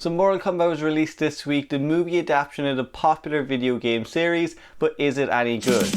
So Mortal Kombat was released this week, the movie adaptation of the popular video game series, but is it any good?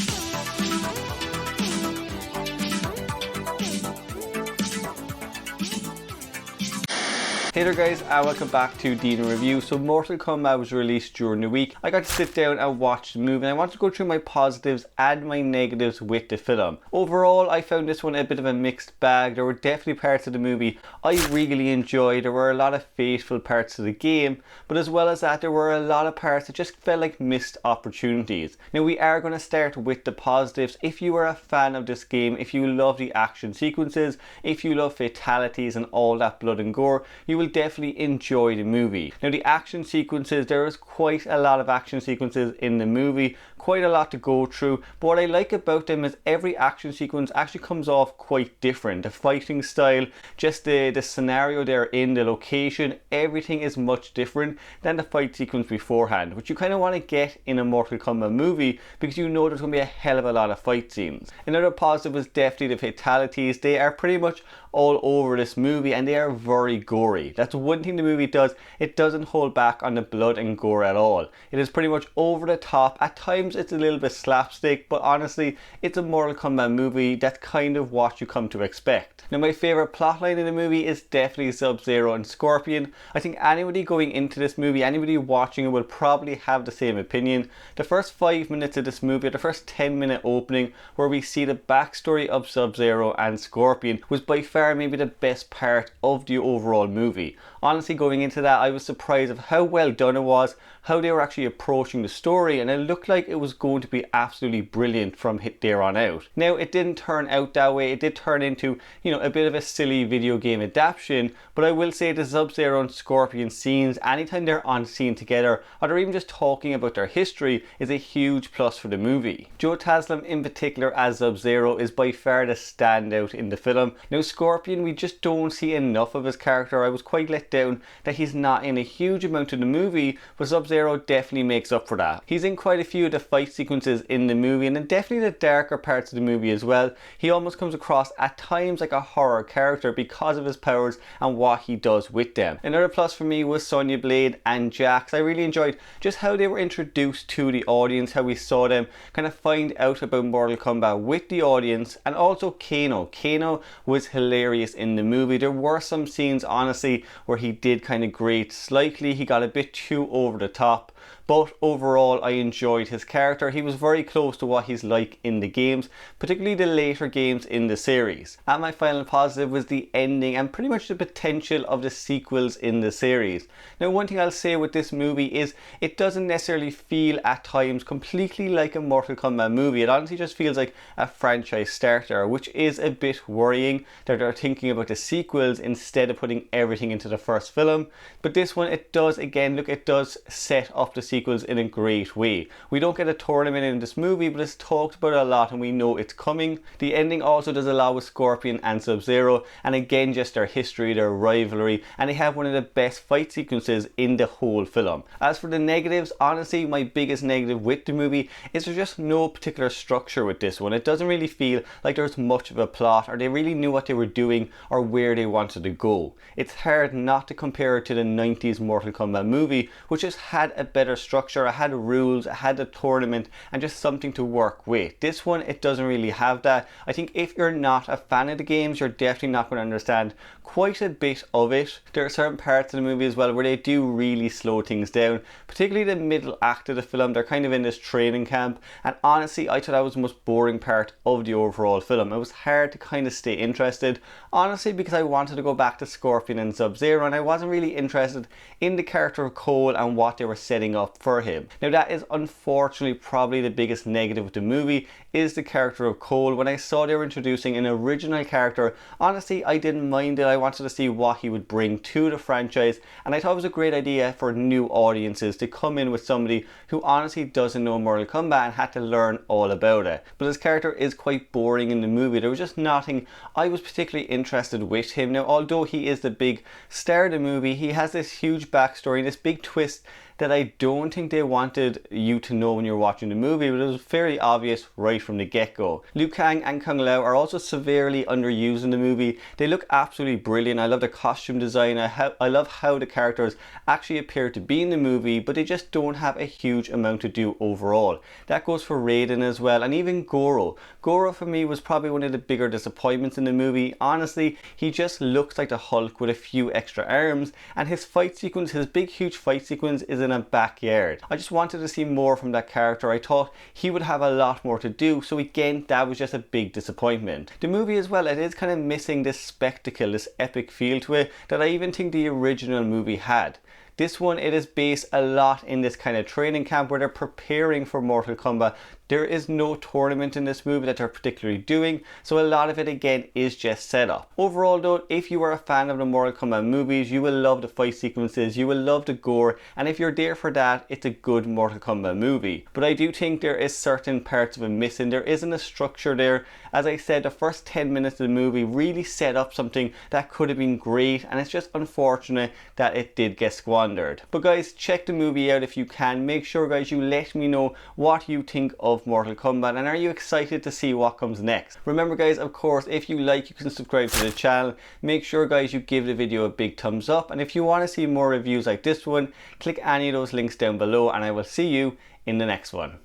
Hey there guys, and welcome back to Dino Reviews. So Mortal Kombat was released during the week. I got to sit down and watch the movie, and I want to go through my positives and my negatives with the film. Overall, I found this one a bit of a mixed bag. There were definitely parts of the movie I really enjoyed. There were a lot of faithful parts of the game, but as well as that, there were a lot of parts that just felt like missed opportunities. Now we are going to start with the positives. If you are a fan of this game, if you love the action sequences, if you love fatalities and all that blood and gore, you will definitely enjoy the movie. Now the action sequences, there is quite a lot of action sequences in the movie, quite a lot to go through, but what I like about them is every action sequence actually comes off quite different. The fighting style, just the scenario they're in, the location, everything is much different than the fight sequence beforehand, which you kind of want to get in a Mortal Kombat movie because you know there's going to be a hell of a lot of fight scenes. Another positive is definitely the fatalities. They are pretty much all over this movie and they are very gory. That's one thing the movie does. It doesn't hold back on the blood and gore at all. It is pretty much over the top. At times it's a little bit slapstick, but honestly it's a Mortal Kombat movie. That's kind of what you come to expect. Now my favourite plotline in the movie is definitely Sub-Zero and Scorpion. I think anybody going into this movie, anybody watching it will probably have the same opinion. The first 5 minutes of this movie, the first 10-minute opening where we see the backstory of Sub-Zero and Scorpion was by far maybe the best part of the overall movie. Honestly, going into that, I was surprised of how well done it was, how they were actually approaching the story, and it looked like it was going to be absolutely brilliant from there on out. Now, it didn't turn out that way. It did turn into, a bit of a silly video game adaptation, but I will say the Sub-Zero and Scorpion scenes, anytime they're on scene together, or they're even just talking about their history, is a huge plus for the movie. Joe Taslim in particular as Sub-Zero is by far the standout in the film. Now, Scorpion, we just don't see enough of his character. I was quite let down that he's not in a huge amount of the movie, but Sub-Zero definitely makes up for that. He's in quite a few of the fight sequences in the movie, and then definitely the darker parts of the movie as well. He almost comes across at times like a horror character because of his powers and what he does with them. Another plus for me was Sonya Blade and Jax. I really enjoyed just how they were introduced to the audience, how we saw them kind of find out about Mortal Kombat with the audience, and also Kano. Kano was hilarious in the movie. There were some scenes, honestly, where he did kind of grate slightly. He got a bit too over the top. But overall, I enjoyed his character. He was very close to what he's like in the games, particularly the later games in the series. And my final positive was the ending and pretty much the potential of the sequels in the series. Now, one thing I'll say with this movie is it doesn't necessarily feel at times completely like a Mortal Kombat movie. It honestly just feels like a franchise starter, which is a bit worrying that they're thinking about the sequels instead of putting everything into the first film. But this one, it does, again, look, it does set up the sequels in a great way. We don't get a tournament in this movie, but it's talked about a lot and we know it's coming. The ending also does a lot with Scorpion and Sub-Zero, and again just their history, their rivalry, and they have one of the best fight sequences in the whole film. As for the negatives, honestly my biggest negative with the movie is there's just no particular structure with this one. It doesn't really feel like there's much of a plot or they really knew what they were doing or where they wanted to go. It's hard not to compare it to the 90s Mortal Kombat movie, which just had a better structure, it had rules, it had a tournament and just something to work with. This one, it doesn't really have that. I think if you're not a fan of the games, you're definitely not going to understand quite a bit of it. There are certain parts of the movie as well where they do really slow things down, particularly the middle act of the film. They're kind of in this training camp, and honestly I thought that was the most boring part of the overall film. It was hard to kind of stay interested, honestly, because I wanted to go back to Scorpion and Sub-Zero and I wasn't really interested in the character of Cole and what they were setting up for him. Now that is unfortunately probably the biggest negative with the movie, is the character of Cole. When I saw they were introducing an original character, honestly I didn't mind it. I wanted to see what he would bring to the franchise, and I thought it was a great idea for new audiences to come in with somebody who honestly doesn't know Mortal Kombat and had to learn all about it. But his character is quite boring in the movie. There was just nothing I was particularly interested with him. Now although he is the big star of the movie, he has this huge backstory, this big twist that I don't think they wanted you to know when you're watching the movie, but it was fairly obvious right from the get-go. Liu Kang and Kung Lao are also severely underused in the movie. They look absolutely brilliant. I love the costume design. I love how the characters actually appear to be in the movie, but they just don't have a huge amount to do overall. That goes for Raiden as well, and even Goro. Goro for me was probably one of the bigger disappointments in the movie. Honestly, he just looks like the Hulk with a few extra arms, and his fight sequence, his big huge fight sequence, is in a backyard. I just wanted to see more from that character. I thought he would have a lot more to do, so again, that was just a big disappointment. The movie as well, it is kind of missing this spectacle, this epic feel to it that I even think the original movie had. This one, it is based a lot in this kind of training camp where they're preparing for Mortal Kombat. There is no tournament in this movie that they're particularly doing, so a lot of it again is just set up. Overall though, if you are a fan of the Mortal Kombat movies, you will love the fight sequences, you will love the gore, and if you're there for that, it's a good Mortal Kombat movie. But I do think there is certain parts of it missing. There isn't a structure there. As I said, the first 10 minutes of the movie really set up something that could have been great, and it's just unfortunate that it did get squandered. But guys, check the movie out if you can. Make sure guys you let me know what you think of Mortal Kombat, and are you excited to see what comes next? Remember guys, of course, if you like, you can subscribe to the channel. Make sure guys you give the video a big thumbs up, and if you want to see more reviews like this one, click any of those links down below, and I will see you in the next one.